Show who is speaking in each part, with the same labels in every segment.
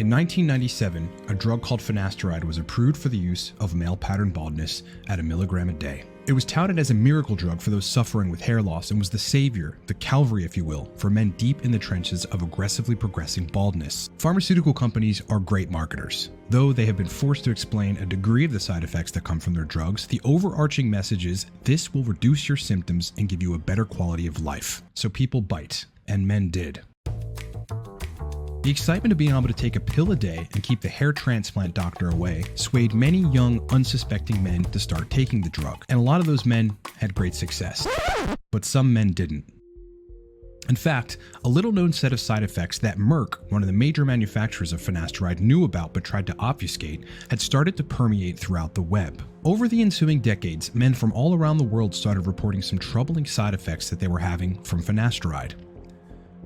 Speaker 1: In 1997, a drug called finasteride was approved for the use of male pattern baldness at 1 milligram a day. It was touted as a miracle drug for those suffering with hair loss and was the savior, the Calvary if you will, for men deep in the trenches of aggressively progressing baldness. Pharmaceutical companies are great marketers. Though they have been forced to explain a degree of the side effects that come from their drugs, the overarching message is this will reduce your symptoms and give you a better quality of life. So people bite, and men did. The excitement of being able to take a pill a day and keep the hair transplant doctor away swayed many young, unsuspecting men to start taking the drug, and a lot of those men had great success. But some men didn't. In fact, a little-known set of side effects that Merck, one of the major manufacturers of finasteride, knew about but tried to obfuscate had started to permeate throughout the web. Over the ensuing decades, men from all around the world started reporting some troubling side effects that they were having from finasteride.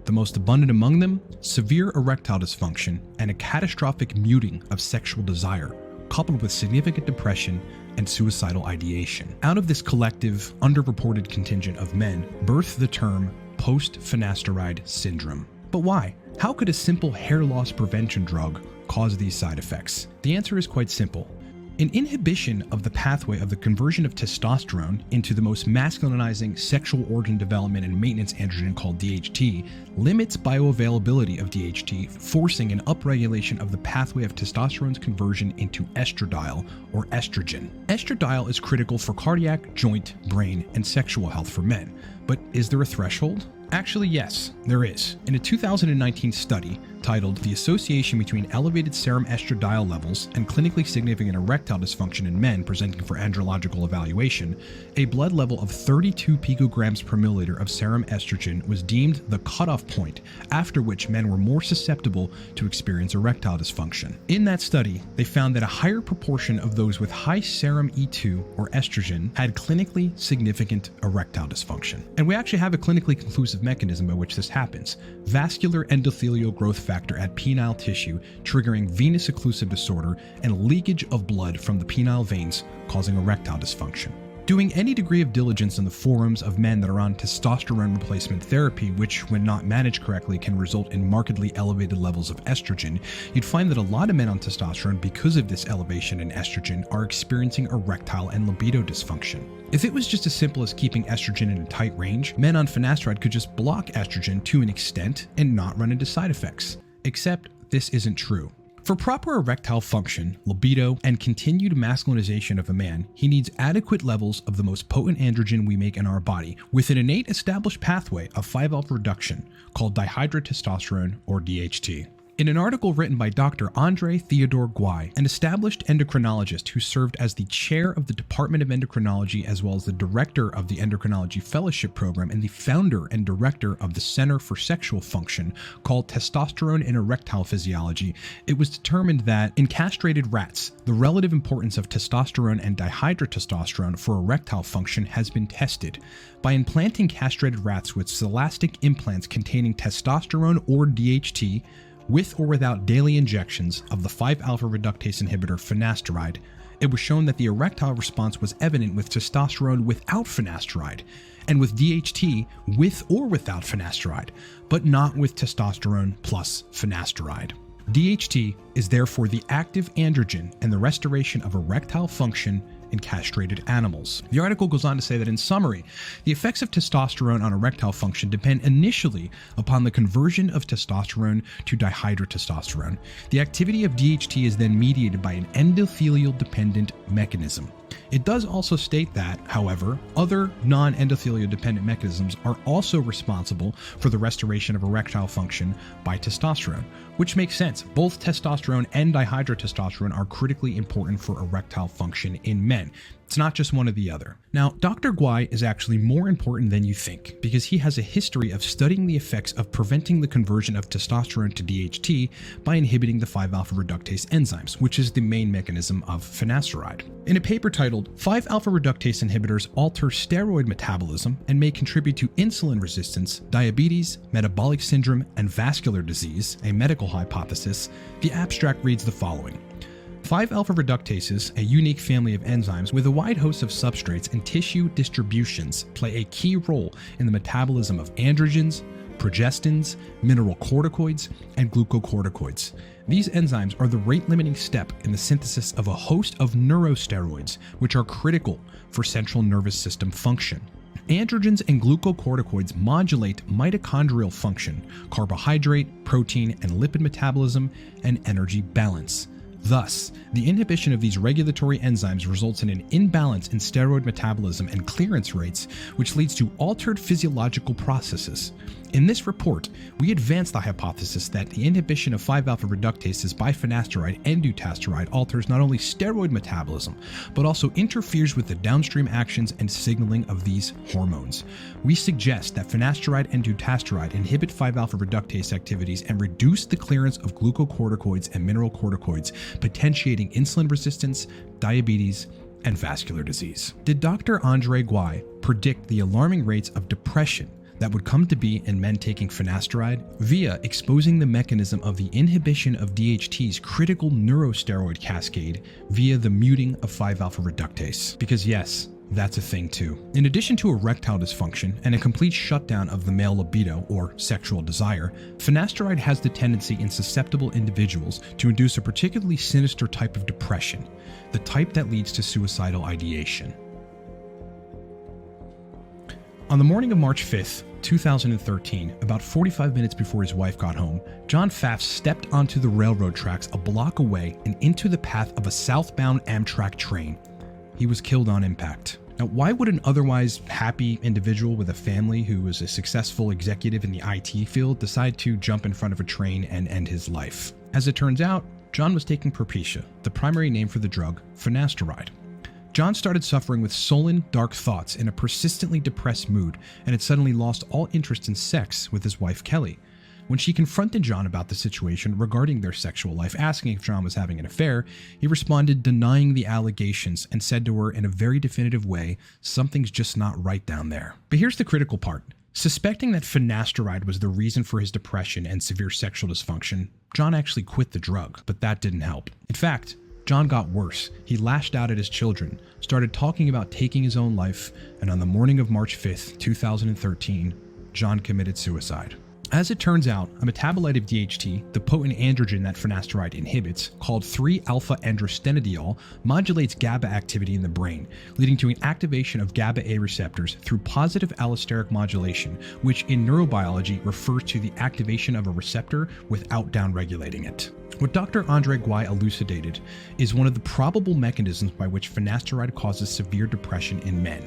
Speaker 1: The most abundant among them, severe erectile dysfunction and a catastrophic muting of sexual desire, coupled with significant depression and suicidal ideation. Out of this collective, underreported contingent of men birthed the term Post-Finasteride Syndrome. But why? How could a simple hair loss prevention drug cause these side effects? The answer is quite simple. An inhibition of the pathway of the conversion of testosterone into the most masculinizing sexual organ development and maintenance androgen called DHT limits bioavailability of DHT, forcing an upregulation of the pathway of testosterone's conversion into estradiol or estrogen. Estradiol is critical for cardiac, joint, brain, and sexual health for men. But is there a threshold? Actually, yes, there is. In a 2019 study titled The Association Between Elevated Serum Estradiol Levels and Clinically Significant Erectile Dysfunction in Men Presenting for Andrological Evaluation, a blood level of 32 picograms per milliliter of serum estrogen was deemed the cutoff point, after which men were more susceptible to experience erectile dysfunction. In that study, they found that a higher proportion of those with high serum E2 or estrogen had clinically significant erectile dysfunction. And we actually have a clinically conclusive mechanism by which this happens: vascular endothelial growth factor at penile tissue triggering venous occlusive disorder and leakage of blood from the penile veins causing erectile dysfunction. Doing any degree of diligence in the forums of men that are on testosterone replacement therapy, which when not managed correctly can result in markedly elevated levels of estrogen, you'd find that a lot of men on testosterone, because of this elevation in estrogen, are experiencing erectile and libido dysfunction. If it was just as simple as keeping estrogen in a tight range, men on finasteride could just block estrogen to an extent and not run into side effects. Except this isn't true. For proper erectile function, libido, and continued masculinization of a man, he needs adequate levels of the most potent androgen we make in our body, with an innate established pathway of 5-alpha reduction called dihydrotestosterone or DHT. In an article written by Dr. Andre Theodore Guy, an established endocrinologist who served as the chair of the Department of Endocrinology as well as the director of the Endocrinology Fellowship Program and the founder and director of the Center for Sexual Function called Testosterone and Erectile Physiology, it was determined that in castrated rats, the relative importance of testosterone and dihydrotestosterone for erectile function has been tested. By implanting castrated rats with celastic implants containing testosterone or DHT, with or without daily injections of the 5-alpha reductase inhibitor finasteride, it was shown that the erectile response was evident with testosterone without finasteride, and with DHT with or without finasteride, but not with testosterone plus finasteride. DHT is therefore the active androgen and the restoration of erectile function in castrated animals. The article goes on to say that in summary, the effects of testosterone on erectile function depend initially upon the conversion of testosterone to dihydrotestosterone. The activity of DHT is then mediated by an endothelial-dependent mechanism. It does also state that, however, other non-endothelial dependent mechanisms are also responsible for the restoration of erectile function by testosterone, which makes sense. Both testosterone and dihydrotestosterone are critically important for erectile function in men. It's not just one or the other. Now, Dr. Guy is actually more important than you think because he has a history of studying the effects of preventing the conversion of testosterone to DHT by inhibiting the 5-alpha reductase enzymes, which is the main mechanism of finasteride. In a paper titled 5-alpha reductase inhibitors alter steroid metabolism and may contribute to insulin resistance, diabetes, metabolic syndrome, and vascular disease, a medical hypothesis, the abstract reads the following. 5-alpha reductases, a unique family of enzymes with a wide host of substrates and tissue distributions, play a key role in the metabolism of androgens, progestins, mineral corticoids, and glucocorticoids. These enzymes are the rate-limiting step in the synthesis of a host of neurosteroids, which are critical for central nervous system function. Androgens and glucocorticoids modulate mitochondrial function, carbohydrate, protein, and lipid metabolism, and energy balance. Thus, the inhibition of these regulatory enzymes results in an imbalance in steroid metabolism and clearance rates, which leads to altered physiological processes. In this report, we advance the hypothesis that the inhibition of 5-alpha reductases by finasteride and dutasteride alters not only steroid metabolism, but also interferes with the downstream actions and signaling of these hormones. We suggest that finasteride and dutasteride inhibit 5-alpha reductase activities and reduce the clearance of glucocorticoids and mineral corticoids, potentiating insulin resistance, diabetes, and vascular disease. Did Dr. Andre Guy predict the alarming rates of depression that would come to be in men taking finasteride via exposing the mechanism of the inhibition of DHT's critical neurosteroid cascade via the muting of 5-alpha reductase? Because yes, that's a thing too. In addition to erectile dysfunction and a complete shutdown of the male libido or sexual desire, finasteride has the tendency in susceptible individuals to induce a particularly sinister type of depression, the type that leads to suicidal ideation. On the morning of March 5th, 2013, about 45 minutes before his wife got home, John Pfaff stepped onto the railroad tracks a block away and into the path of a southbound Amtrak train. He was killed on impact. Now, why would an otherwise happy individual with a family who was a successful executive in the IT field decide to jump in front of a train and end his life? As it turns out, John was taking Propecia, the primary name for the drug finasteride. John started suffering with sullen, dark thoughts in a persistently depressed mood and had suddenly lost all interest in sex with his wife Kelly. When she confronted John about the situation regarding their sexual life, asking if John was having an affair, he responded denying the allegations and said to her in a very definitive way, "Something's just not right down there." But here's the critical part. Suspecting that finasteride was the reason for his depression and severe sexual dysfunction, John actually quit the drug, but that didn't help. In fact, John got worse. He lashed out at his children, started talking about taking his own life, and on the morning of March 5th, 2013, John committed suicide. As it turns out, a metabolite of DHT, the potent androgen that finasteride inhibits, called 3-alpha-androstenediol, modulates GABA activity in the brain, leading to an activation of GABA-A receptors through positive allosteric modulation, which in neurobiology refers to the activation of a receptor without downregulating it. What Dr. Andre Guy elucidated is one of the probable mechanisms by which finasteride causes severe depression in men,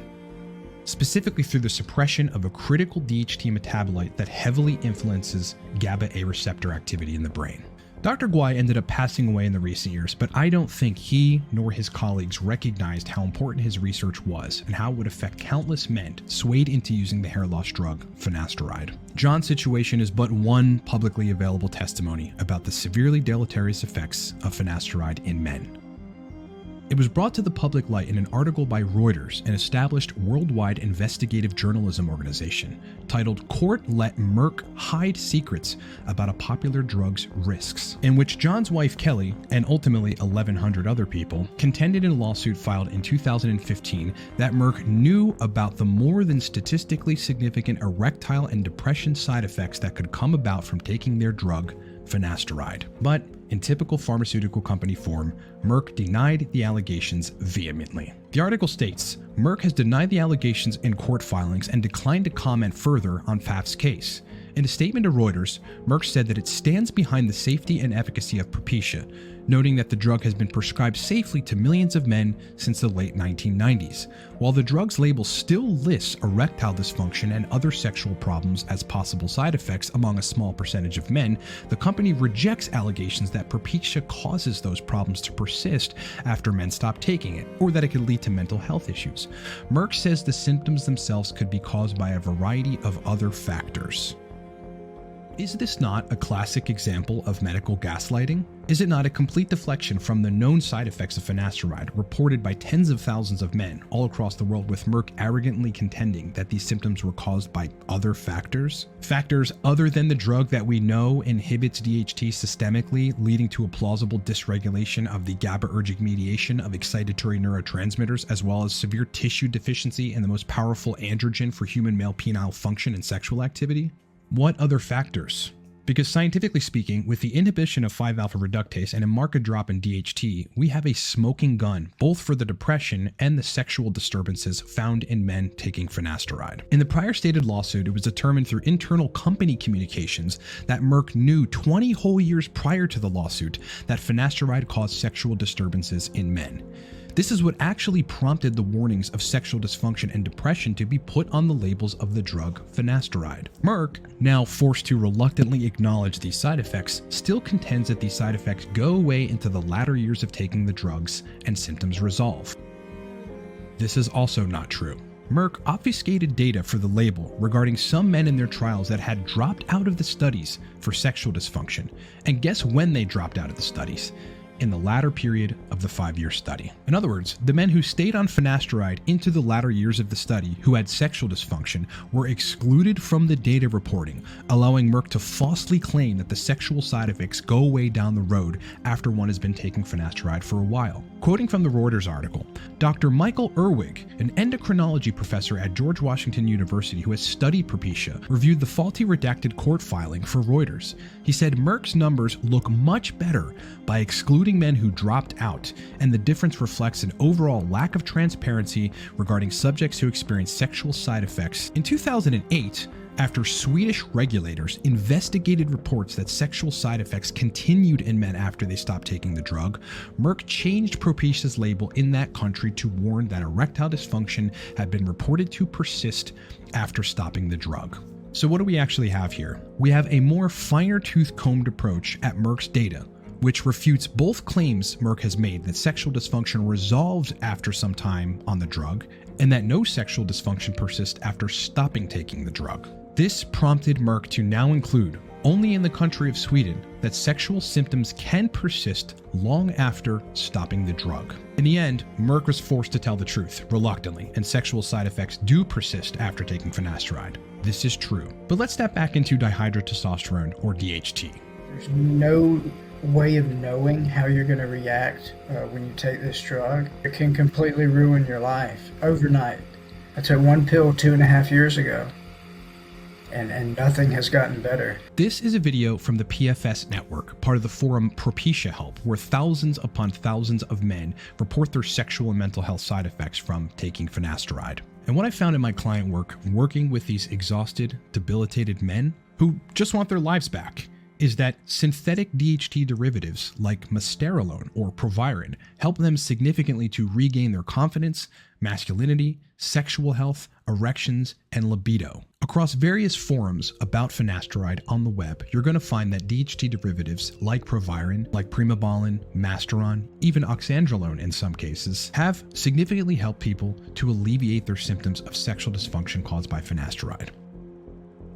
Speaker 1: specifically through the suppression of a critical DHT metabolite that heavily influences GABA-A receptor activity in the brain. Dr. Guy ended up passing away in the recent years, but I don't think he nor his colleagues recognized how important his research was and how it would affect countless men swayed into using the hair loss drug finasteride. John's situation is but one publicly available testimony about the severely deleterious effects of finasteride in men. It was brought to the public light in an article by Reuters, an established worldwide investigative journalism organization, titled "Court Let Merck Hide Secrets About a Popular Drug's Risks," in which John's wife Kelly, and ultimately 1,100 other people, contended in a lawsuit filed in 2015 that Merck knew about the more than statistically significant erectile and depression side effects that could come about from taking their drug, finasteride. But in typical pharmaceutical company form, Merck denied the allegations vehemently. The article states, Merck has denied the allegations in court filings and declined to comment further on Pfaff's case. In a statement to Reuters, Merck said that it stands behind the safety and efficacy of Propecia, noting that the drug has been prescribed safely to millions of men since the late 1990s. While the drug's label still lists erectile dysfunction and other sexual problems as possible side effects among a small percentage of men, the company rejects allegations that Propecia causes those problems to persist after men stop taking it, or that it could lead to mental health issues. Merck says the symptoms themselves could be caused by a variety of other factors. Is this not a classic example of medical gaslighting? Is it not a complete deflection from the known side effects of finasteride reported by tens of thousands of men all across the world, with Merck arrogantly contending that these symptoms were caused by other factors? Factors other than the drug that we know inhibits DHT systemically, leading to a plausible dysregulation of the GABAergic mediation of excitatory neurotransmitters, as well as severe tissue deficiency in the most powerful androgen for human male penile function and sexual activity? What other factors? Because scientifically speaking, with the inhibition of 5-alpha reductase and a marked drop in DHT, we have a smoking gun, both for the depression and the sexual disturbances found in men taking finasteride. In the prior stated lawsuit, it was determined through internal company communications that Merck knew 20 whole years prior to the lawsuit that finasteride caused sexual disturbances in men. This is what actually prompted the warnings of sexual dysfunction and depression to be put on the labels of the drug finasteride. Merck, now forced to reluctantly acknowledge these side effects, still contends that these side effects go away into the latter years of taking the drugs and symptoms resolve. This is also not true. Merck obfuscated data for the label regarding some men in their trials that had dropped out of the studies for sexual dysfunction. And guess when they dropped out of the studies? In the latter period of the 5-year study. In other words, the men who stayed on finasteride into the latter years of the study who had sexual dysfunction were excluded from the data reporting, allowing Merck to falsely claim that the sexual side effects go away down the road after one has been taking finasteride for a while. Quoting from the Reuters article, Dr. Michael Erwig, an endocrinology professor at George Washington University who has studied Propecia, reviewed the faulty redacted court filing for Reuters. He said Merck's numbers look much better by excluding men who dropped out, and the difference reflects an overall lack of transparency regarding subjects who experience sexual side effects. In 2008, after Swedish regulators investigated reports that sexual side effects continued in men after they stopped taking the drug, Merck changed Propecia's label in that country to warn that erectile dysfunction had been reported to persist after stopping the drug. So what do we actually have here? We have a more finer tooth-combed approach at Merck's data, which refutes both claims Merck has made that sexual dysfunction resolves after some time on the drug, and that no sexual dysfunction persists after stopping taking the drug. This prompted Merck to now include, only in the country of Sweden, that sexual symptoms can persist long after stopping the drug. In the end, Merck was forced to tell the truth, reluctantly, and sexual side effects do persist after taking finasteride. This is true. But let's step back into dihydrotestosterone, or DHT.
Speaker 2: There's no way of knowing how you're going to react when you take this drug. It can completely ruin your life overnight. I took one pill 2.5 years ago, and nothing has gotten better.
Speaker 1: This is a video from the PFS network, part of the forum Propecia Help, where thousands upon thousands of men report their sexual and mental health side effects from taking finasteride. And what I found in my client work, working with these exhausted, debilitated men who just want their lives back, is that synthetic DHT derivatives like Masterolone or Proviron help them significantly to regain their confidence, masculinity, sexual health, erections, and libido. Across various forums about finasteride on the web, you're going to find that DHT derivatives like Proviron, like Primobolan, Masteron, even oxandrolone in some cases, have significantly helped people to alleviate their symptoms of sexual dysfunction caused by finasteride.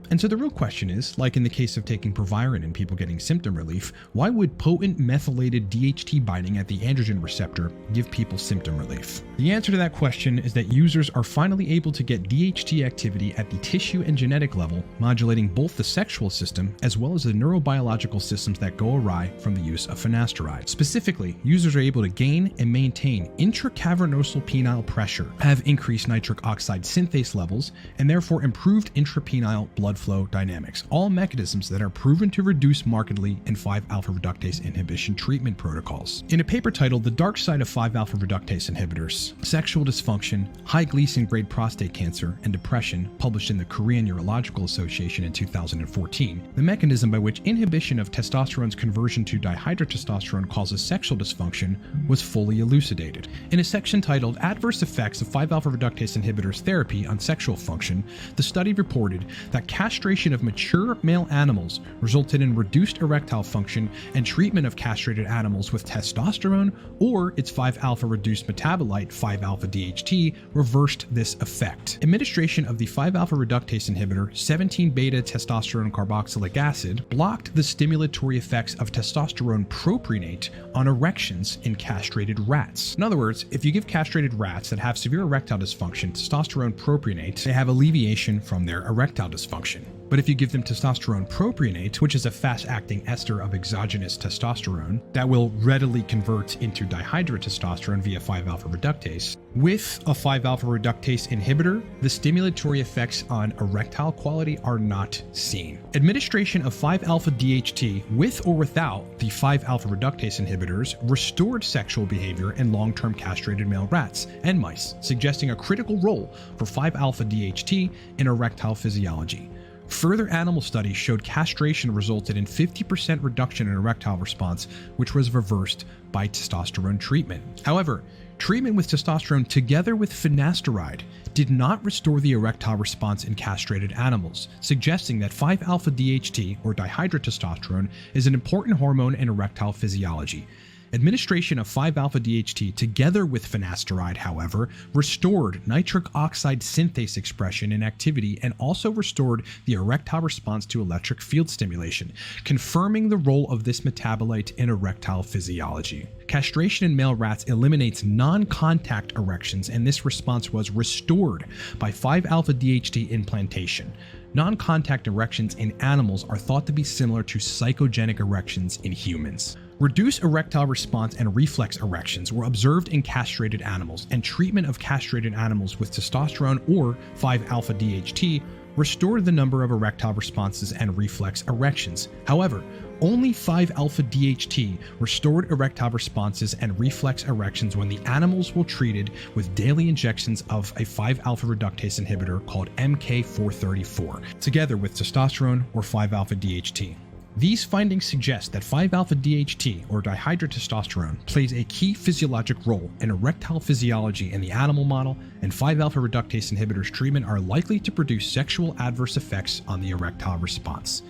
Speaker 1: And so the real question is, like in the case of taking Proviron and people getting symptom relief, why would potent methylated DHT binding at the androgen receptor give people symptom relief? The answer to that question is that users are finally able to get DHT activity at the tissue and genetic level, modulating both the sexual system as well as the neurobiological systems that go awry from the use of finasteride. Specifically, users are able to gain and maintain intracavernosal penile pressure, have increased nitric oxide synthase levels, and therefore improved intrapenile blood flow dynamics, all mechanisms that are proven to reduce markedly in 5-alpha reductase inhibition treatment protocols. In a paper titled The Dark Side of 5-alpha reductase inhibitors, Sexual Dysfunction, High Gleason Grade Prostate Cancer, and Depression, published in the Korean Urological Association in 2014, the mechanism by which inhibition of testosterone's conversion to dihydrotestosterone causes sexual dysfunction was fully elucidated. In a section titled Adverse Effects of 5-alpha reductase inhibitors Therapy on Sexual Function, the study reported that castration of mature male animals resulted in reduced erectile function, and treatment of castrated animals with testosterone or its 5-alpha reduced metabolite 5-alpha DHT reversed this effect. Administration of the 5-alpha reductase inhibitor 17-beta testosterone carboxylic acid blocked the stimulatory effects of testosterone propionate on erections in castrated rats. In other words, if you give castrated rats that have severe erectile dysfunction testosterone propionate, they have alleviation from their erectile dysfunction. But if you give them testosterone propionate, which is a fast-acting ester of exogenous testosterone that will readily convert into dihydrotestosterone via 5-alpha reductase, with a 5-alpha reductase inhibitor, the stimulatory effects on erectile quality are not seen. Administration of 5-alpha DHT with or without the 5-alpha reductase inhibitors restored sexual behavior in long-term castrated male rats and mice, suggesting a critical role for 5-alpha DHT in erectile physiology. Further animal studies showed castration resulted in 50% reduction in erectile response, which was reversed by testosterone treatment. However, treatment with testosterone together with finasteride did not restore the erectile response in castrated animals, suggesting that 5-alpha DHT, or dihydrotestosterone, is an important hormone in erectile physiology. Administration of 5-alpha DHT together with finasteride, however, restored nitric oxide synthase expression and activity and also restored the erectile response to electric field stimulation, confirming the role of this metabolite in erectile physiology. Castration in male rats eliminates non-contact erections, and this response was restored by 5-alpha DHT implantation. Non-contact erections in animals are thought to be similar to psychogenic erections in humans. Reduced erectile response and reflex erections were observed in castrated animals, and treatment of castrated animals with testosterone or 5-alpha DHT restored the number of erectile responses and reflex erections. However, only 5-alpha DHT restored erectile responses and reflex erections when the animals were treated with daily injections of a 5-alpha reductase inhibitor called MK434, together with testosterone or 5-alpha DHT. These findings suggest that 5-alpha DHT, or dihydrotestosterone, plays a key physiologic role in erectile physiology in the animal model, and 5-alpha reductase inhibitors treatment are likely to produce sexual adverse effects on the erectile response.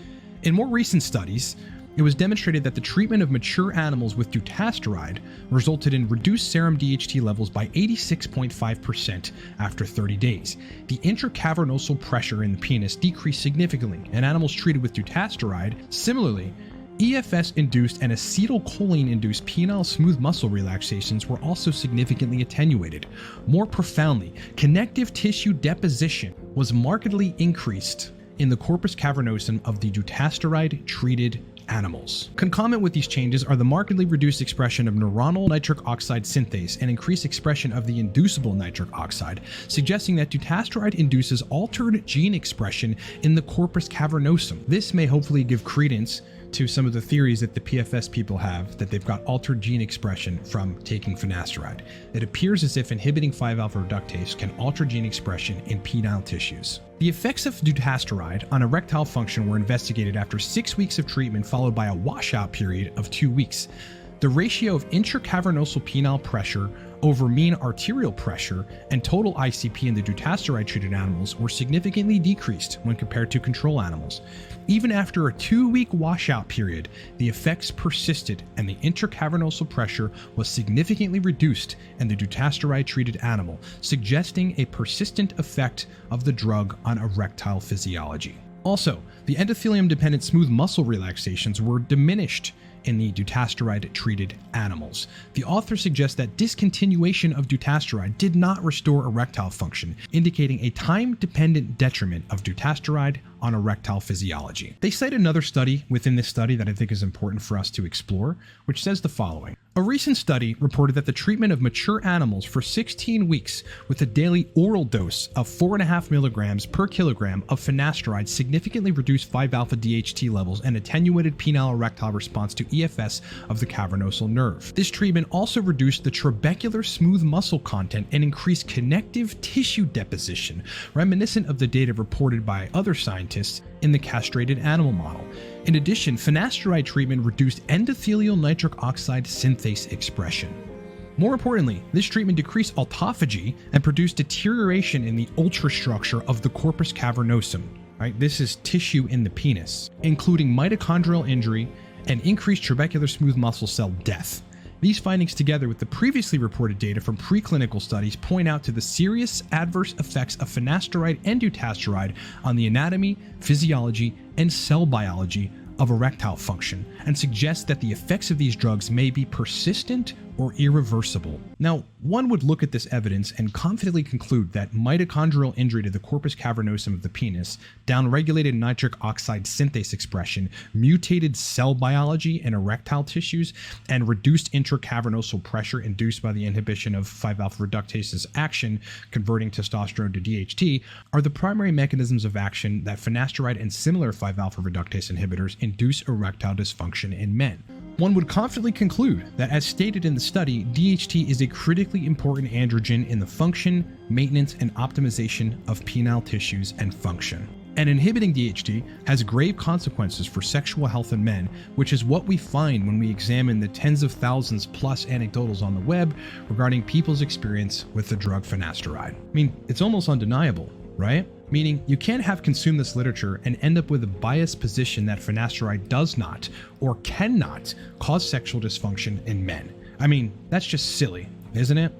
Speaker 1: In more recent studies, it was demonstrated that the treatment of mature animals with dutasteride resulted in reduced serum DHT levels by 86.5% after 30 days. The intracavernosal pressure in the penis decreased significantly, and animals treated with dutasteride, similarly, EFS-induced and acetylcholine-induced penile smooth muscle relaxations were also significantly attenuated. More profoundly, connective tissue deposition was markedly increased in the corpus cavernosum of the dutasteride-treated animals. Concomitant with these changes are the markedly reduced expression of neuronal nitric oxide synthase and increased expression of the inducible nitric oxide, suggesting that dutasteride induces altered gene expression in the corpus cavernosum. This may hopefully give credence to some of the theories that the PFS people have that they've got altered gene expression from taking finasteride. It appears as if inhibiting 5-alpha reductase can alter gene expression in penile tissues. The effects of dutasteride on erectile function were investigated after 6 weeks of treatment, followed by a washout period of 2 weeks. The ratio of intracavernosal penile pressure over mean arterial pressure and total ICP in the dutasteride-treated animals were significantly decreased when compared to control animals. Even after a 2-week washout period, the effects persisted and the intracavernosal pressure was significantly reduced in the dutasteride-treated animal, suggesting a persistent effect of the drug on erectile physiology. Also, the endothelium-dependent smooth muscle relaxations were diminished in the dutasteride-treated animals. The author suggests that discontinuation of dutasteride did not restore erectile function, indicating a time-dependent detriment of dutasteride on erectile physiology. They cite another study within this study that I think is important for us to explore, which says the following. A recent study reported that the treatment of mature animals for 16 weeks with a daily oral dose of 4.5 milligrams per kilogram of finasteride significantly reduced 5-alpha DHT levels and attenuated penile erectile response to EFS of the cavernosal nerve. This treatment also reduced the trabecular smooth muscle content and increased connective tissue deposition, reminiscent of the data reported by other scientists in the castrated animal model. In addition, finasteride treatment reduced endothelial nitric oxide synthase expression. More importantly, this treatment decreased autophagy and produced deterioration in the ultrastructure of the corpus cavernosum. Right? This is tissue in the penis, including mitochondrial injury and increased trabecular smooth muscle cell death. These findings, together with the previously reported data from preclinical studies, point out to the serious adverse effects of finasteride and dutasteride on the anatomy, physiology, and cell biology of erectile function, and suggest that the effects of these drugs may be persistent or irreversible. Now, one would look at this evidence and confidently conclude that mitochondrial injury to the corpus cavernosum of the penis, downregulated nitric oxide synthase expression, mutated cell biology in erectile tissues, and reduced intracavernosal pressure induced by the inhibition of 5-alpha reductase's action, converting testosterone to DHT, are the primary mechanisms of action that finasteride and similar 5-alpha reductase inhibitors induce erectile dysfunction in men. One would confidently conclude that, as stated in the study, DHT is a critically important androgen in the function, maintenance, and optimization of penile tissues and function. And inhibiting DHT has grave consequences for sexual health in men, which is what we find when we examine the tens of thousands plus anecdotals on the web regarding people's experience with the drug finasteride. I mean, it's almost undeniable, right? Meaning you can't have consumed this literature and end up with a biased position that finasteride does not or cannot cause sexual dysfunction in men. I mean, that's just silly, isn't it?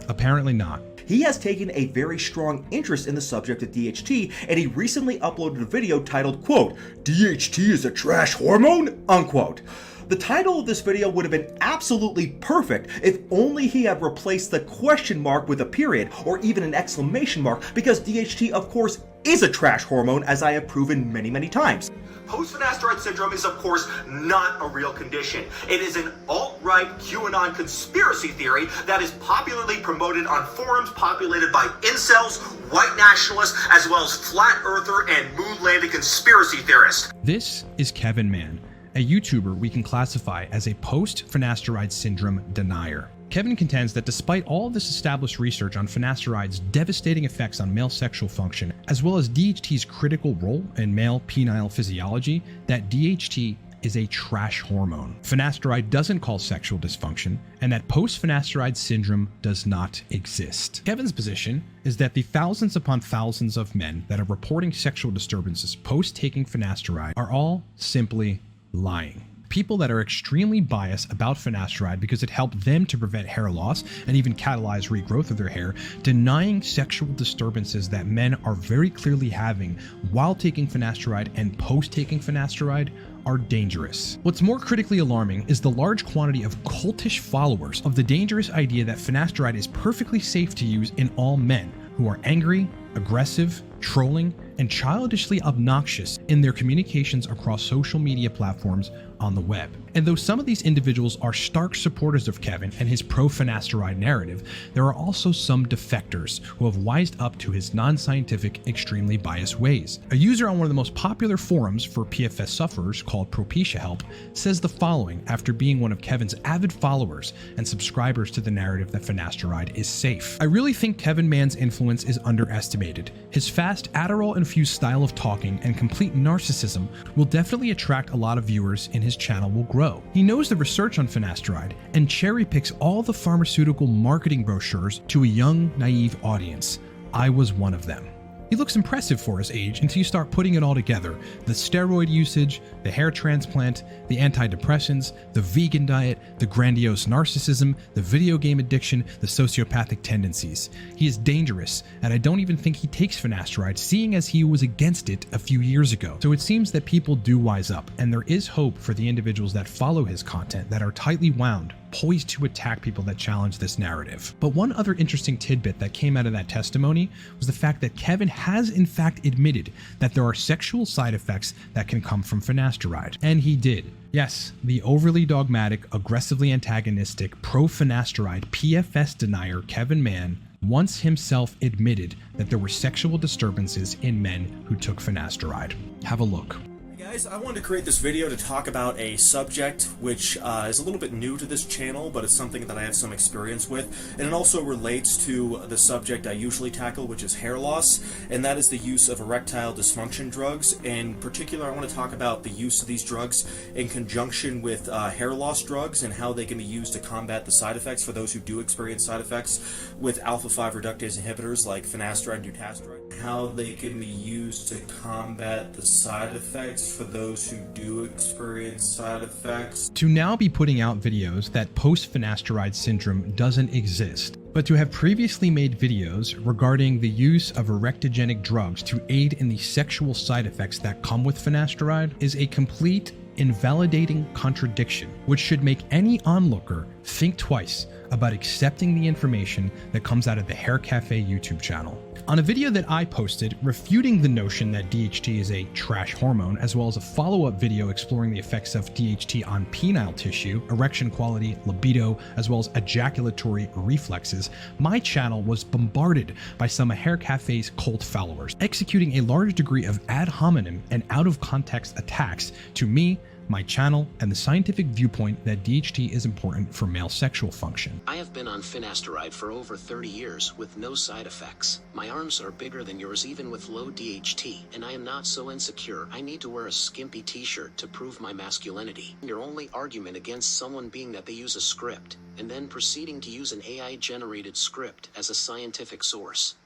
Speaker 1: Apparently not.
Speaker 3: He has taken a very strong interest in the subject of DHT, and he recently uploaded a video titled, quote, "DHT is a trash hormone?" unquote. The title of this video would have been absolutely perfect if only he had replaced the question mark with a period or even an exclamation mark, because DHT, of course, is a trash hormone, as I have proven many, many times. Post-Finasteride Syndrome is, of course, not a real condition. It is an alt-right QAnon conspiracy theory that is popularly promoted on forums populated by incels, white nationalists, as well as flat earther and moon-landing conspiracy theorists.
Speaker 1: This is Kevin Mann, a YouTuber we can classify as a post-finasteride syndrome denier. Kevin contends that despite all this established research on finasteride's devastating effects on male sexual function, as well as DHT's critical role in male penile physiology, that DHT is a trash hormone. Finasteride doesn't cause sexual dysfunction, and that post-finasteride syndrome does not exist. Kevin's position is that the thousands upon thousands of men that are reporting sexual disturbances post-taking finasteride are all simply lying. People that are extremely biased about finasteride because it helped them to prevent hair loss and even catalyze regrowth of their hair, denying sexual disturbances that men are very clearly having while taking finasteride and post-taking finasteride are dangerous. What's more critically alarming is the large quantity of cultish followers of the dangerous idea that finasteride is perfectly safe to use in all men who are angry, aggressive, trolling, and childishly obnoxious in their communications across social media platforms on the web. And though some of these individuals are stark supporters of Kevin and his pro-finasteride narrative, there are also some defectors who have wised up to his non-scientific, extremely biased ways. A user on one of the most popular forums for PFS sufferers, called Propecia Help, says the following after being one of Kevin's avid followers and subscribers to the narrative that finasteride is safe. "I really think Kevin Mann's influence is underestimated. His fast, Adderall-infused style of talking and complete narcissism will definitely attract a lot of viewers, and his channel will grow. He knows the research on finasteride and cherry-picks all the pharmaceutical marketing brochures to a young, naive audience. I was one of them. He looks impressive for his age until you start putting it all together. The steroid usage, the hair transplant, the antidepressants, the vegan diet, the grandiose narcissism, the video game addiction, the sociopathic tendencies. He is dangerous, and I don't even think he takes finasteride, seeing as he was against it a few years ago. So it seems that people do wise up, and there is hope for the individuals that follow his content that are tightly wound, poised to attack people that challenge this narrative." But one other interesting tidbit that came out of that testimony was the fact that Kevin has in fact admitted that there are sexual side effects that can come from finasteride. And he did. Yes, the overly dogmatic, aggressively antagonistic, pro-finasteride PFS denier Kevin Mann once himself admitted that there were sexual disturbances in men who took finasteride. Have a look.
Speaker 3: Guys, I wanted to create this video to talk about a subject which is a little bit new to this channel, but it's something that I have some experience with, and it also relates to the subject I usually tackle, which is hair loss, and that is the use of erectile dysfunction drugs. In particular, I want to talk about the use of these drugs in conjunction with hair loss drugs and how they can be used to combat the side effects for those who do experience side effects with alpha-5 reductase inhibitors like finasteride and dutasteride, how they can be used to combat the side effects for those who do experience side effects.
Speaker 1: To now be putting out videos that post-finasteride syndrome doesn't exist, but to have previously made videos regarding the use of erectogenic drugs to aid in the sexual side effects that come with finasteride is a complete invalidating contradiction, which should make any onlooker think twice about accepting the information that comes out of the Haircafe YouTube channel. On a video that I posted refuting the notion that DHT is a trash hormone, as well as a follow-up video exploring the effects of DHT on penile tissue, erection quality, libido, as well as ejaculatory reflexes, my channel was bombarded by some of Haircafe's cult followers, executing a large degree of ad hominem and out-of-context attacks to me, my channel, and the scientific viewpoint that DHT is important for male sexual function.
Speaker 4: I have been on finasteride for over 30 years with no side effects. My arms are bigger than yours even with low DHT, and I am not so insecure I need to wear a skimpy t-shirt to prove my masculinity. Your only argument against someone being that they use a script, and then proceeding to use an AI-generated script as a scientific source.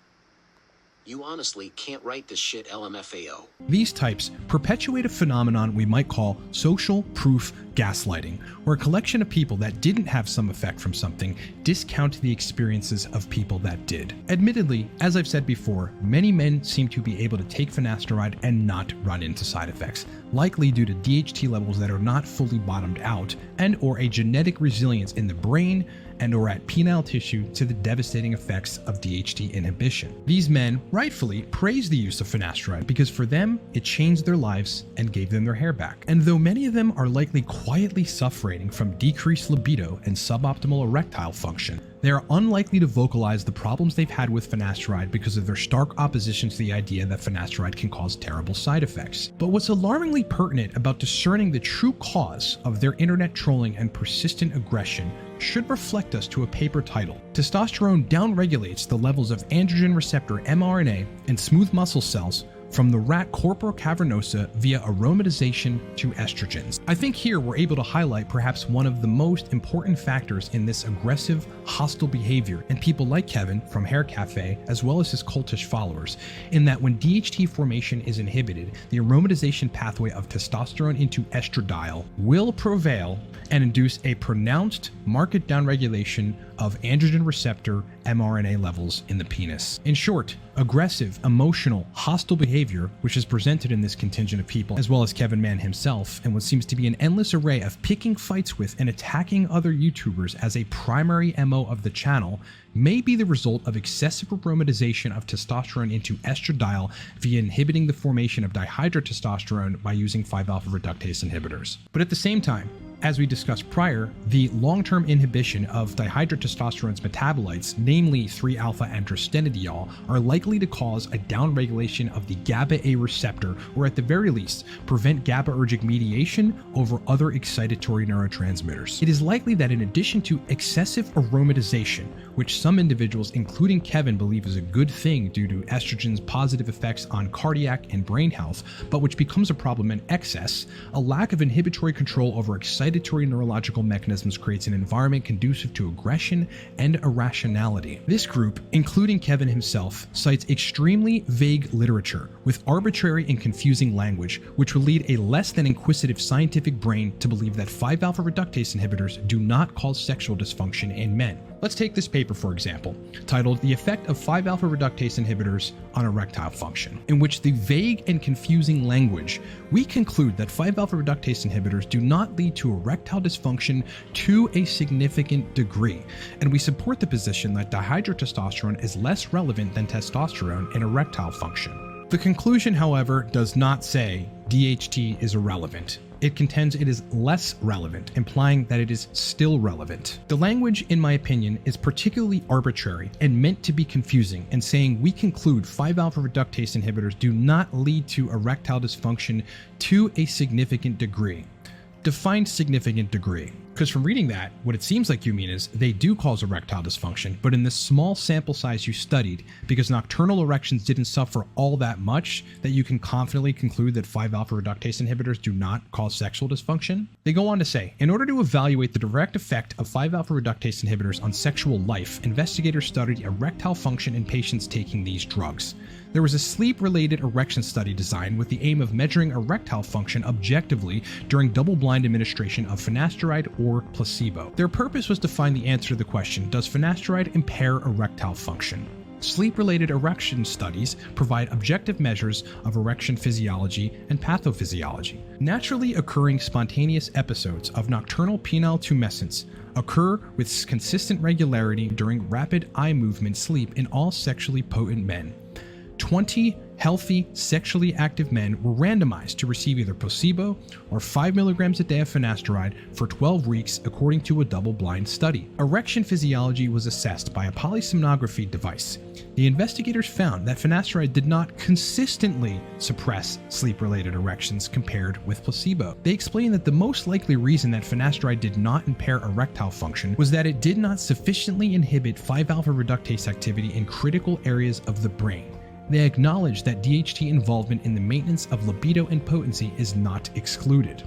Speaker 4: You honestly can't write this shit, LMFAO.
Speaker 1: These types perpetuate a phenomenon we might call social proof gaslighting, where a collection of people that didn't have some effect from something discount the experiences of people that did. Admittedly, as I've said before, many men seem to be able to take finasteride and not run into side effects, likely due to DHT levels that are not fully bottomed out and or a genetic resilience in the brain and or at penile tissue to the devastating effects of DHT inhibition. These men rightfully praise the use of finasteride because for them, it changed their lives and gave them their hair back. And though many of them are likely quietly suffering from decreased libido and suboptimal erectile function, they are unlikely to vocalize the problems they've had with finasteride because of their stark opposition to the idea that finasteride can cause terrible side effects. But what's alarmingly pertinent about discerning the true cause of their internet trolling and persistent aggression should reflect us to a paper titled "Testosterone Downregulates the Levels of Androgen Receptor mRNA in Smooth Muscle Cells from the rat corpora cavernosa via aromatization to estrogens." I think here we're able to highlight perhaps one of the most important factors in this aggressive, hostile behavior in people like Kevin from Haircafe, as well as his cultish followers, in that when DHT formation is inhibited, the aromatization pathway of testosterone into estradiol will prevail and induce a pronounced marked downregulation of androgen receptor mRNA levels in the penis. In short, aggressive, emotional, hostile behavior, which is presented in this contingent of people, as well as Kevin Mann himself, and what seems to be an endless array of picking fights with and attacking other YouTubers as a primary MO of the channel, may be the result of excessive aromatization of testosterone into estradiol via inhibiting the formation of dihydrotestosterone by using 5-alpha reductase inhibitors. But at the same time, as we discussed prior, the long-term inhibition of dihydrotestosterone's metabolites, namely 3-alpha androstenediol, are likely to cause a downregulation of the GABA-A receptor, or at the very least, prevent GABAergic mediation over other excitatory neurotransmitters. It is likely that in addition to excessive aromatization, which some individuals, including Kevin, believe is a good thing due to estrogen's positive effects on cardiac and brain health, but which becomes a problem in excess, a lack of inhibitory control over excitatory neurological mechanisms creates an environment conducive to aggression and irrationality. This group, including Kevin himself, cites extremely vague literature with arbitrary and confusing language, which will lead a less than inquisitive scientific brain to believe that 5-alpha reductase inhibitors do not cause sexual dysfunction in men. Let's take this paper, for example, titled "The Effect of 5-alpha reductase inhibitors on Erectile Function," in which the vague and confusing language, we conclude that 5-alpha reductase inhibitors do not lead to erectile dysfunction to a significant degree, and we support the position that dihydrotestosterone is less relevant than testosterone in erectile function. The conclusion, however, does not say DHT is irrelevant. It contends it is less relevant, implying that it is still relevant. The language, in my opinion, is particularly arbitrary and meant to be confusing, and saying we conclude 5-alpha reductase inhibitors do not lead to erectile dysfunction to a significant degree. Define significant degree. Because from reading that, what it seems like you mean is they do cause erectile dysfunction, but in the small sample size you studied, because nocturnal erections didn't suffer all that much, that you can confidently conclude that 5-alpha reductase inhibitors do not cause sexual dysfunction? They go on to say, in order to evaluate the direct effect of 5-alpha reductase inhibitors on sexual life, investigators studied erectile function in patients taking these drugs. There was a sleep-related erection study designed with the aim of measuring erectile function objectively during double-blind administration of finasteride or placebo. Their purpose was to find the answer to the question, does finasteride impair erectile function? Sleep-related erection studies provide objective measures of erection physiology and pathophysiology. Naturally occurring spontaneous episodes of nocturnal penile tumescence occur with consistent regularity during rapid eye movement sleep in all sexually potent men. 20 healthy, sexually active men were randomized to receive either placebo or 5 milligrams a day of finasteride for 12 weeks according to a double-blind study. Erection physiology was assessed by a polysomnography device. The investigators found that finasteride did not consistently suppress sleep-related erections compared with placebo. They explained that the most likely reason that finasteride did not impair erectile function was that it did not sufficiently inhibit 5-alpha reductase activity in critical areas of the brain. They acknowledge that DHT involvement in the maintenance of libido and potency is not excluded.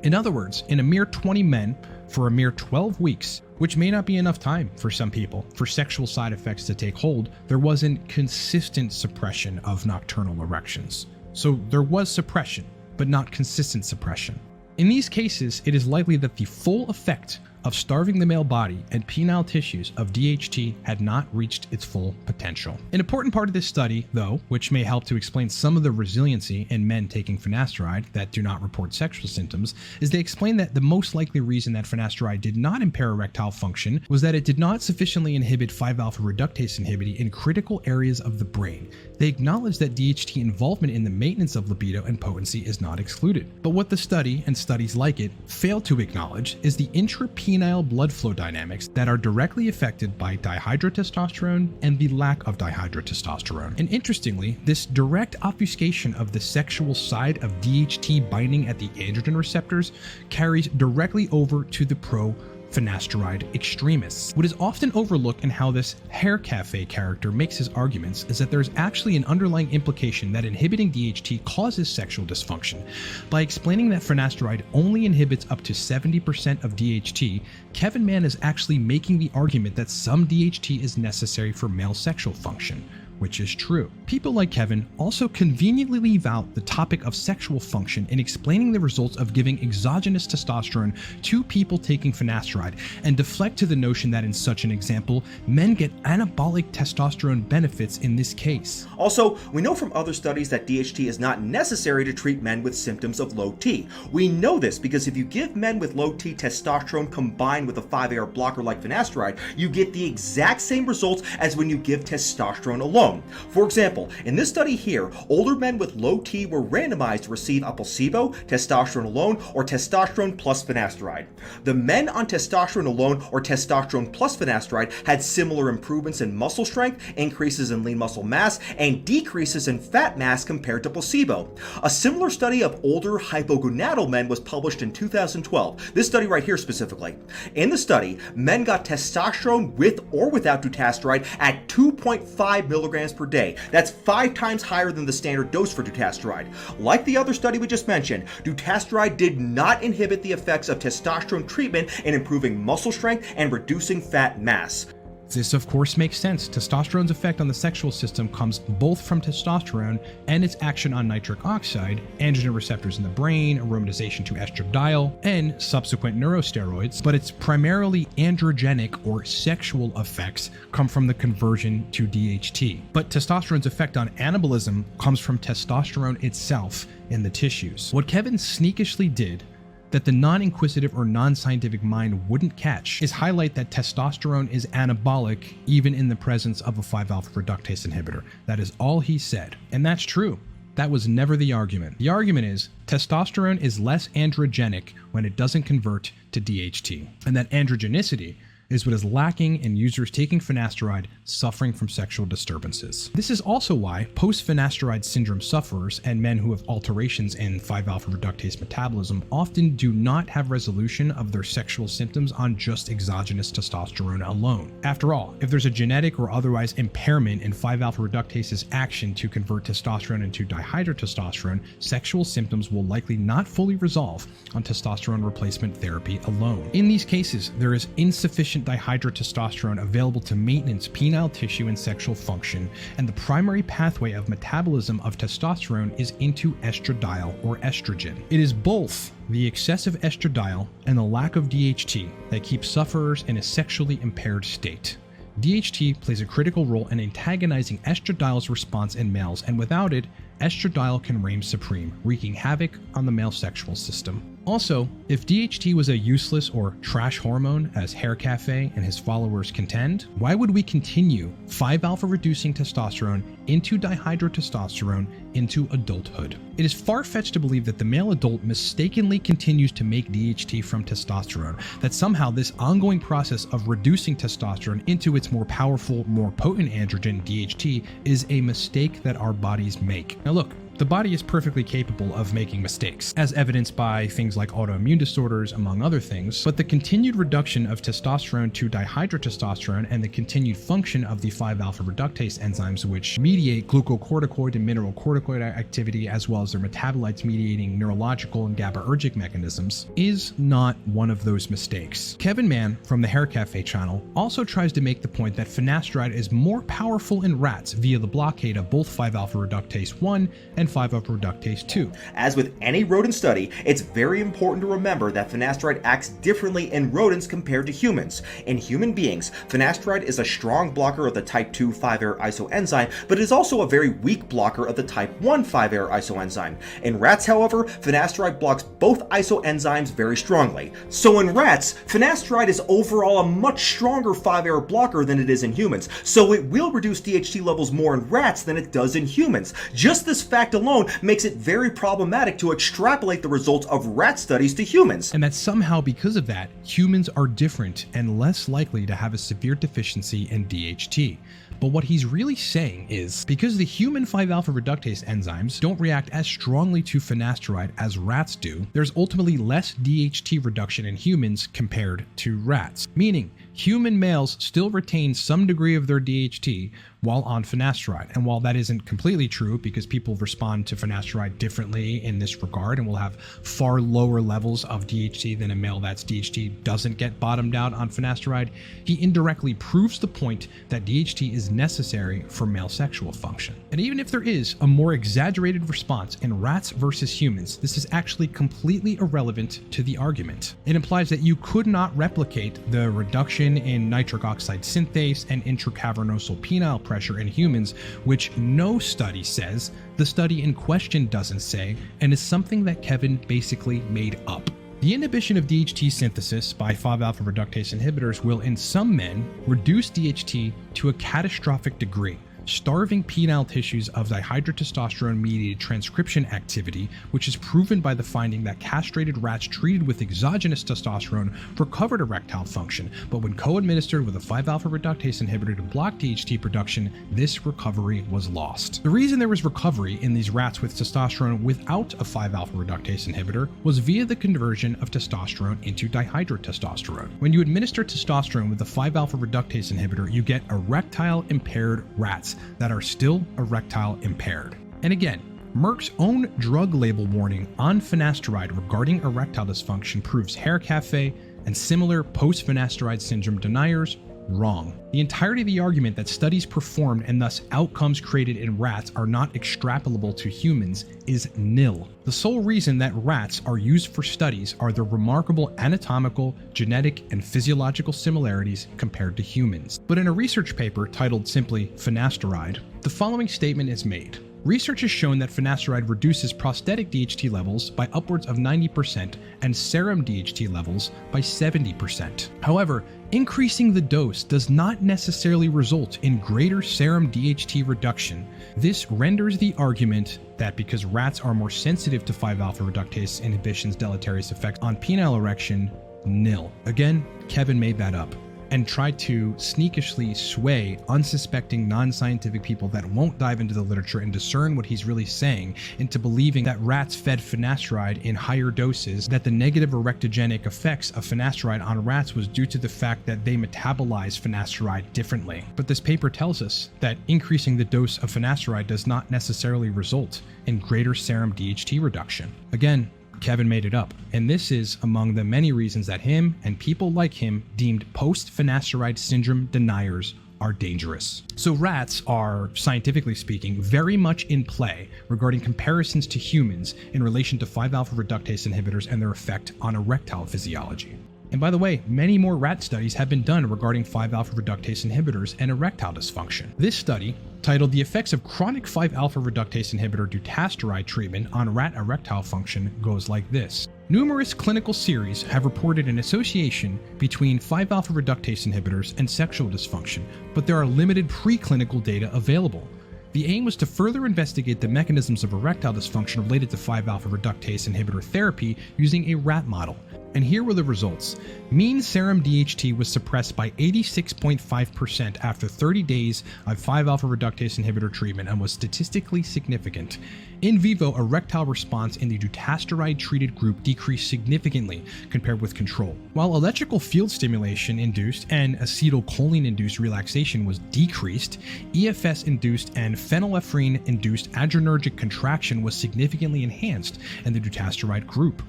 Speaker 1: In other words, in a mere 20 men for a mere 12 weeks, which may not be enough time for some people for sexual side effects to take hold, there wasn't consistent suppression of nocturnal erections. So there was suppression, but not consistent suppression. In these cases, it is likely that the full effect of starving the male body and penile tissues of DHT had not reached its full potential. An important part of this study, though, which may help to explain some of the resiliency in men taking finasteride that do not report sexual symptoms, is they explain that the most likely reason that finasteride did not impair erectile function was that it did not sufficiently inhibit 5-alpha reductase inhibition in critical areas of the brain. They acknowledge that DHT involvement in the maintenance of libido and potency is not excluded. But what the study, and studies like it, fail to acknowledge is the intrapenile blood flow dynamics that are directly affected by dihydrotestosterone and the lack of dihydrotestosterone. And interestingly, this direct obfuscation of the sexual side of DHT binding at the androgen receptors carries directly over to the pro-finasteride extremists. What is often overlooked in how this Haircafe character makes his arguments is that there's actually an underlying implication that inhibiting DHT causes sexual dysfunction. By explaining that finasteride only inhibits up to 70% of DHT, Kevin Mann is actually making the argument that some DHT is necessary for male sexual function, which is true. People like Kevin also conveniently leave out the topic of sexual function in explaining the results of giving exogenous testosterone to people taking finasteride and deflect to the notion that in such an example, men get anabolic testosterone benefits in this case.
Speaker 3: Also, we know from other studies that DHT is not necessary to treat men with symptoms of low T. We know this because if you give men with low T testosterone combined with a 5-AR blocker like finasteride, you get the exact same results as when you give testosterone alone. For example, in this study here, older men with low T were randomized to receive a placebo, testosterone alone, or testosterone plus finasteride. The men on testosterone alone or testosterone plus finasteride had similar improvements in muscle strength, increases in lean muscle mass, and decreases in fat mass compared to placebo. A similar study of older hypogonadal men was published in 2012. This study right here specifically. In the study, men got testosterone with or without dutasteride at 2.5 milligrams per day. That's 5 times higher than the standard dose for dutasteride. Like the other study we just mentioned, dutasteride did not inhibit the effects of testosterone treatment in improving muscle strength and reducing fat mass.
Speaker 1: This of course makes sense. Testosterone's effect on the sexual system comes both from testosterone and its action on nitric oxide, androgen receptors in the brain, aromatization to estradiol, and subsequent neurosteroids, but its primarily androgenic or sexual effects come from the conversion to DHT. But testosterone's effect on anabolism comes from testosterone itself in the tissues. What Kevin sneakishly did that the non-inquisitive or non-scientific mind wouldn't catch is highlight that testosterone is anabolic even in the presence of a 5-alpha reductase inhibitor. That is all he said. And that's true. That was never the argument. The argument is testosterone is less androgenic when it doesn't convert to DHT, and that androgenicity is what is lacking in users taking finasteride suffering from sexual disturbances. This is also why post-finasteride syndrome sufferers and men who have alterations in 5-alpha reductase metabolism often do not have resolution of their sexual symptoms on just exogenous testosterone alone. After all, if there's a genetic or otherwise impairment in 5-alpha reductase's action to convert testosterone into dihydrotestosterone, sexual symptoms will likely not fully resolve on testosterone replacement therapy alone. In these cases, there is insufficient dihydrotestosterone available to maintenance penile tissue and sexual function, and the primary pathway of metabolism of testosterone is into estradiol or estrogen. It is both the excessive estradiol and the lack of DHT that keep sufferers in a sexually impaired state. DHT plays a critical role in antagonizing estradiole's response in males, and without it, estradiol can reign supreme, wreaking havoc on the male sexual system. Also, if DHT was a useless or trash hormone, as Haircafe and his followers contend, why would we continue 5-alpha reducing testosterone into dihydrotestosterone into adulthood? It is far-fetched to believe that the male adult mistakenly continues to make DHT from testosterone, that somehow this ongoing process of reducing testosterone into its more powerful, more potent androgen, DHT, is a mistake that our bodies make. Now look, the body is perfectly capable of making mistakes, as evidenced by things like autoimmune disorders, among other things, but the continued reduction of testosterone to dihydrotestosterone and the continued function of the 5-alpha reductase enzymes, which mediate glucocorticoid and mineralocorticoid activity, as well as their metabolites mediating neurological and GABAergic mechanisms, is not one of those mistakes. Kevin Mann from the Haircafe channel also tries to make the point that finasteride is more powerful in rats via the blockade of both 5-alpha reductase 1 and 5-alpha reductase 2.
Speaker 3: As with any rodent study, it's very important to remember that finasteride acts differently in rodents compared to humans. In human beings, finasteride is a strong blocker of the type 2 5-air isoenzyme, but it is also a very weak blocker of the type 1 5-air isoenzyme. In rats, however, finasteride blocks both isoenzymes very strongly. So in rats, finasteride is overall a much stronger 5-air blocker than it is in humans, so it will reduce DHT levels more in rats than it does in humans. Just this fact alone makes it very problematic to extrapolate the results of rat studies to humans.
Speaker 1: And that somehow because of that, humans are different and less likely to have a severe deficiency in DHT. But what he's really saying is, because the human 5-alpha reductase enzymes don't react as strongly to finasteride as rats do, there's ultimately less DHT reduction in humans compared to rats. Meaning, human males still retain some degree of their DHT while on finasteride. And while that isn't completely true, because people respond to finasteride differently in this regard and will have far lower levels of DHT than a male that's DHT doesn't get bottomed out on finasteride, he indirectly proves the point that DHT is necessary for male sexual function. And even if there is a more exaggerated response in rats versus humans, this is actually completely irrelevant to the argument. It implies that you could not replicate the reduction in nitric oxide synthase and intracavernosal penile pressure in humans, which no study says, the study in question doesn't say, and is something that Kevin basically made up. The inhibition of DHT synthesis by 5-alpha reductase inhibitors will, in some men, reduce DHT to a catastrophic degree, starving penile tissues of dihydrotestosterone-mediated transcription activity, which is proven by the finding that castrated rats treated with exogenous testosterone recovered erectile function, but when co-administered with a 5-alpha reductase inhibitor to block DHT production, this recovery was lost. The reason there was recovery in these rats with testosterone without a 5-alpha reductase inhibitor was via the conversion of testosterone into dihydrotestosterone. When you administer testosterone with a 5-alpha reductase inhibitor, you get erectile impaired rats that are still erectile impaired. And again, Merck's own drug label warning on finasteride regarding erectile dysfunction proves Haircafe and similar post-finasteride syndrome deniers wrong. The entirety of the argument that studies performed and thus outcomes created in rats are not extrapolable to humans is nil. The sole reason that rats are used for studies are their remarkable anatomical, genetic, and physiological similarities compared to humans. But in a research paper titled simply Finasteride, the following statement is made. Research has shown that finasteride reduces prosthetic DHT levels by upwards of 90% and serum DHT levels by 70%. However, increasing the dose does not necessarily result in greater serum DHT reduction. This renders the argument that because rats are more sensitive to 5-alpha reductase inhibition's deleterious effects on penile erection, nil. Again, Kevin made that up and tried to sneakishly sway unsuspecting non-scientific people that won't dive into the literature and discern what he's really saying into believing that rats fed finasteride in higher doses, that the negative erectogenic effects of finasteride on rats was due to the fact that they metabolize finasteride differently. But this paper tells us that increasing the dose of finasteride does not necessarily result in greater serum DHT reduction. Again, Kevin made it up, and this is among the many reasons that him and people like him deemed post-finasteride syndrome deniers are dangerous. So rats are, scientifically speaking, very much in play regarding comparisons to humans in relation to 5-alpha reductase inhibitors and their effect on erectile physiology. And by the way, many more rat studies have been done regarding 5-alpha reductase inhibitors and erectile dysfunction. This study, titled The Effects of Chronic 5-alpha reductase inhibitor dutasteride Treatment on Rat Erectile Function, goes like this. Numerous clinical series have reported an association between 5-alpha reductase inhibitors and sexual dysfunction, but there are limited preclinical data available. The aim was to further investigate the mechanisms of erectile dysfunction related to 5-alpha reductase inhibitor therapy using a rat model. And here were the results. Mean serum DHT was suppressed by 86.5% after 30 days of 5-alpha reductase inhibitor treatment and was statistically significant. In vivo, erectile response in the dutasteride treated group decreased significantly compared with control. While electrical field stimulation induced and acetylcholine induced relaxation was decreased, EFS induced and phenylephrine induced adrenergic contraction was significantly enhanced in the dutasteride group.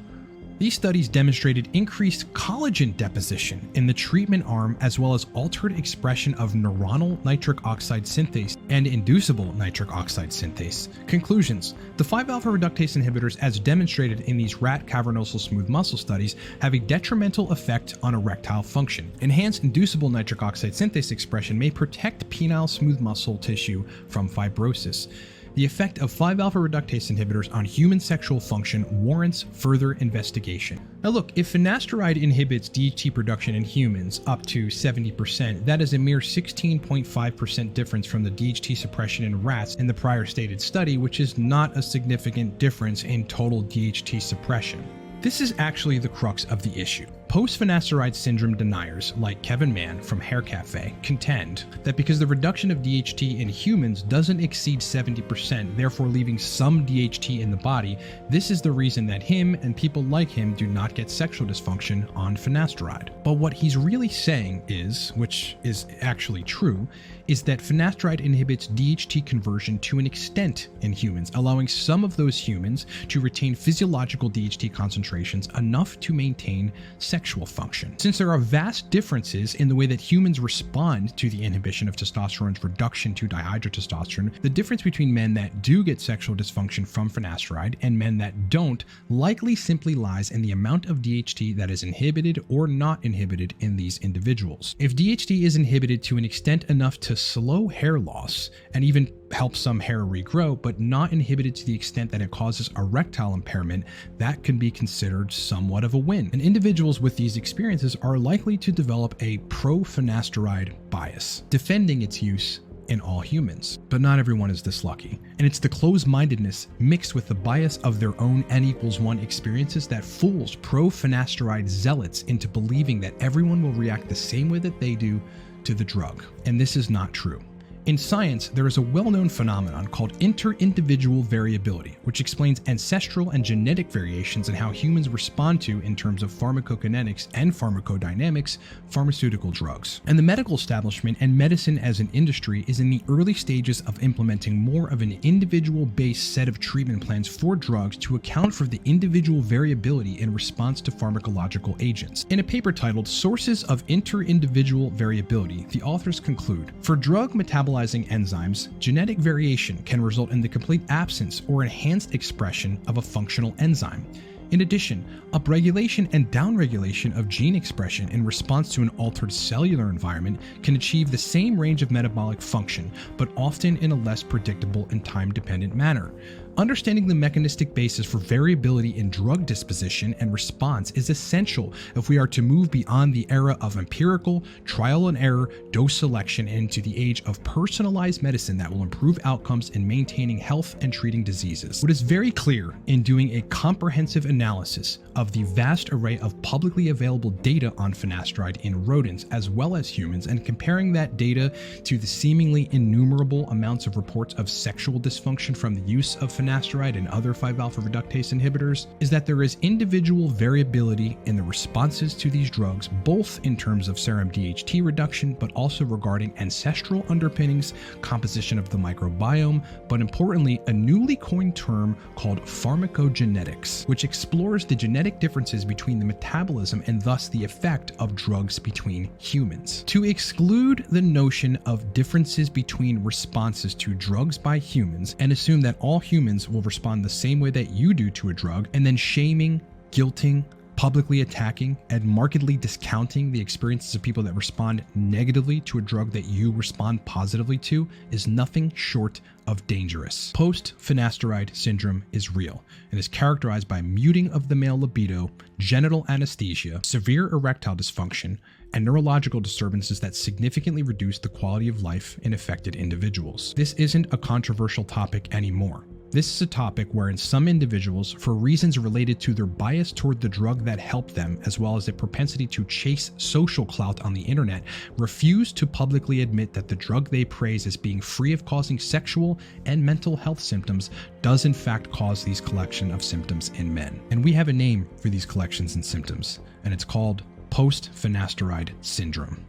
Speaker 1: These studies demonstrated increased collagen deposition in the treatment arm as well as altered expression of neuronal nitric oxide synthase and inducible nitric oxide synthase. Conclusions: the 5-alpha reductase inhibitors, as demonstrated in these rat cavernosal smooth muscle studies, have a detrimental effect on erectile function. Enhanced inducible nitric oxide synthase expression may protect penile smooth muscle tissue from fibrosis. The effect of 5-alpha reductase inhibitors on human sexual function warrants further investigation. Now look, if finasteride inhibits DHT production in humans up to 70%, that is a mere 16.5% difference from the DHT suppression in rats in the prior stated study, which is not a significant difference in total DHT suppression. This is actually the crux of the issue. Post-Finasteride Syndrome deniers, like Kevin Mann from Haircafe, contend that because the reduction of DHT in humans doesn't exceed 70%, therefore leaving some DHT in the body, this is the reason that him and people like him do not get sexual dysfunction on finasteride. But what he's really saying is, which is actually true, is that finasteride inhibits DHT conversion to an extent in humans, allowing some of those humans to retain physiological DHT concentrations enough to maintain sexual function. Since there are vast differences in the way that humans respond to the inhibition of testosterone's reduction to dihydrotestosterone, the difference between men that do get sexual dysfunction from finasteride and men that don't likely simply lies in the amount of DHT that is inhibited or not inhibited in these individuals. If DHT is inhibited to an extent enough to slow hair loss and even help some hair regrow, but not inhibited to the extent that it causes erectile impairment, that can be considered somewhat of a win. And individuals with these experiences are likely to develop a pro-finasteride bias, defending its use in all humans. But not everyone is this lucky. And it's the closed-mindedness mixed with the bias of their own N=1 experiences that fools pro-finasteride zealots into believing that everyone will react the same way that they do to the drug. And this is not true. In science, there is a well-known phenomenon called inter-individual variability, which explains ancestral and genetic variations in how humans respond to, in terms of pharmacogenetics and pharmacodynamics, pharmaceutical drugs. And the medical establishment and medicine as an industry is in the early stages of implementing more of an individual-based set of treatment plans for drugs to account for the individual variability in response to pharmacological agents. In a paper titled Sources of Inter-Individual Variability, the authors conclude, for drug metabolizing enzymes, genetic variation can result in the complete absence or enhanced expression of a functional enzyme. In addition, upregulation and downregulation of gene expression in response to an altered cellular environment can achieve the same range of metabolic function, but often in a less predictable and time-dependent manner. Understanding the mechanistic basis for variability in drug disposition and response is essential if we are to move beyond the era of empirical, trial and error dose selection and into the age of personalized medicine that will improve outcomes in maintaining health and treating diseases. What is very clear in doing a comprehensive analysis of the vast array of publicly available data on finasteride in rodents as well as humans and comparing that data to the seemingly innumerable amounts of reports of sexual dysfunction from the use of finasteride and other 5-alpha reductase inhibitors is that there is individual variability in the responses to these drugs, both in terms of serum DHT reduction, but also regarding ancestral underpinnings, composition of the microbiome, but importantly, a newly coined term called pharmacogenetics, which explores the genetic differences between the metabolism and thus the effect of drugs between humans. To exclude the notion of differences between responses to drugs by humans and assume that all humans will respond the same way that you do to a drug, and then shaming, guilting, Publicly attacking and markedly discounting the experiences of people that respond negatively to a drug that you respond positively to is nothing short of dangerous. Post-Finasteride syndrome is real and is characterized by muting of the male libido, genital anesthesia, severe erectile dysfunction, and neurological disturbances that significantly reduce the quality of life in affected individuals. This isn't a controversial topic anymore. This is a topic wherein some individuals, for reasons related to their bias toward the drug that helped them, as well as a propensity to chase social clout on the internet, refuse to publicly admit that the drug they praise as being free of causing sexual and mental health symptoms does in fact cause these collection of symptoms in men. And we have a name for these collections and symptoms, and it's called Post-Finasteride Syndrome.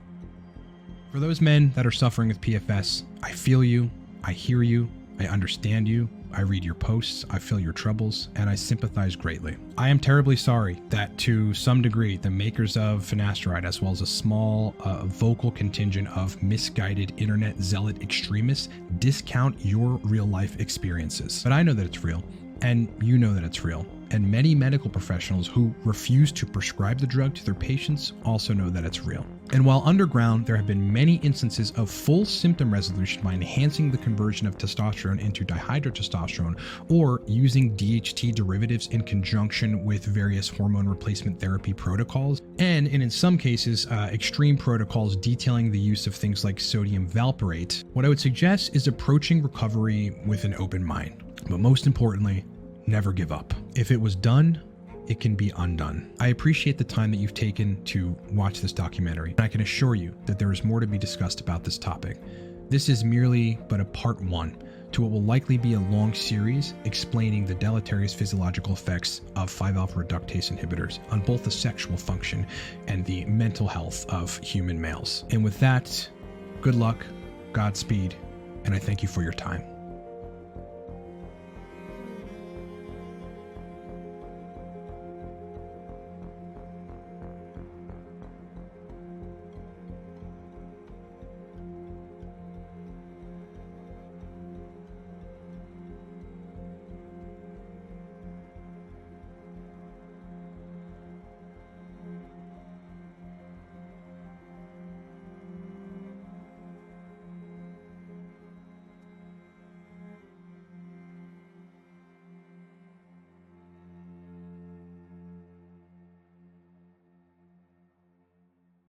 Speaker 1: For those men that are suffering with PFS, I feel you, I hear you, I understand you, I read your posts, I feel your troubles, and I sympathize greatly. I am terribly sorry that to some degree the makers of finasteride, as well as a small vocal contingent of misguided internet zealot extremists, discount your real life experiences. But I know that it's real, and you know that it's real. And many medical professionals who refuse to prescribe the drug to their patients also know that it's real. And while underground, there have been many instances of full symptom resolution by enhancing the conversion of testosterone into dihydrotestosterone or using DHT derivatives in conjunction with various hormone replacement therapy protocols, and in some cases, extreme protocols detailing the use of things like sodium valproate, what I would suggest is approaching recovery with an open mind. But most importantly, never give up. If it was done, it can be undone. I appreciate the time that you've taken to watch this documentary, and I can assure you that there is more to be discussed about this topic. This is merely but a part one to what will likely be a long series explaining the deleterious physiological effects of 5-alpha reductase inhibitors on both the sexual function and the mental health of human males. And with that, good luck, Godspeed, and I thank you for your time.